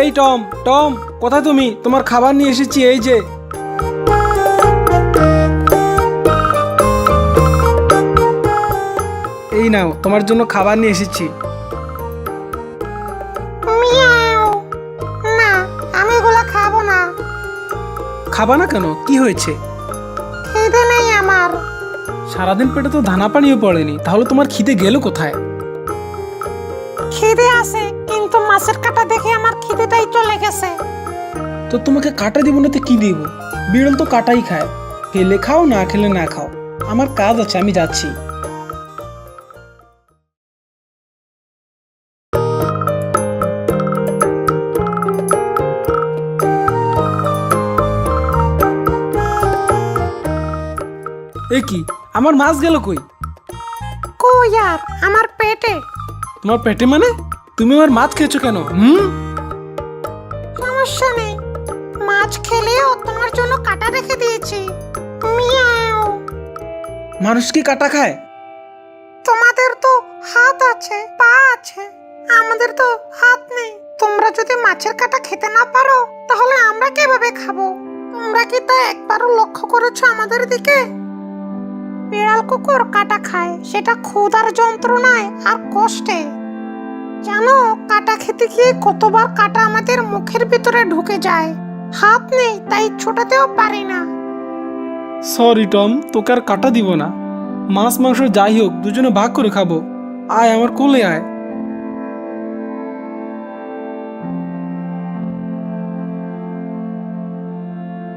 এই Tom Tom, কোথায় তুমি? তোমার খাবার নিয়ে এসেছি, এই যে। এই নাও, তোমার জন্য খাবার নিয়ে এসেছি। মিয়াও। না, আমি এগুলা খাবো না। খাবা না কেন? কি হয়েছে? খিদে নেই আমার। সারাদিন পেটে তো দানা পানিও পড়েনি, তাহলে তোমার খিদে গেল কোথায়? খিদে আছে, কিন্তু মাছের কাঁটা দেখে আমার খিদেটাই চলে গেছে। তো তোমাকে কাটা দিব না তো কি দিব? বিড়াল তো কাটাই খায়, খেলে খাও না খেলে না খাও। আমার কাজ আছে, আমি যাচ্ছি। এ কি, আমার মাছ গেল কই? কই আর, আমার পেটে। তোমার পেটে মানে? তুমি আমার মাছ খেয়েছো কেন? সমস্যা নেই, মাছ খেলেও তোমার জন্য কাঁটা রেখে দিয়েছি। মিয়াও। মানুষ কি কাটা খায়? তোমাদের তো হাত আছে, পা আছে, আমাদের তো হাত নেই। তোমরা যদি মাছের কাঁটা খেতে না পারো, তাহলে আমরা কিভাবে খাবো? তোমরা কি তা একবারও লক্ষ্য করেছো আমাদের দিকে? বিড়াল কুকুর কাঁটা খায়, সেটা ক্ষুধার যন্ত্রণায় আর কষ্টে। জানো, কাঁটা খেতে গিয়ে কতবার কাঁটা আমাদের মুখের ভিতরে ঢুকে যায়। হাত নেই, তাই ছোটাতেও পারি না। সরি টম, তোকে আর কাটা দিব না। মাছ মাংস যাই হোক, দুজনে ভাগ করে খাবো। আয় আমার কোলে আয়।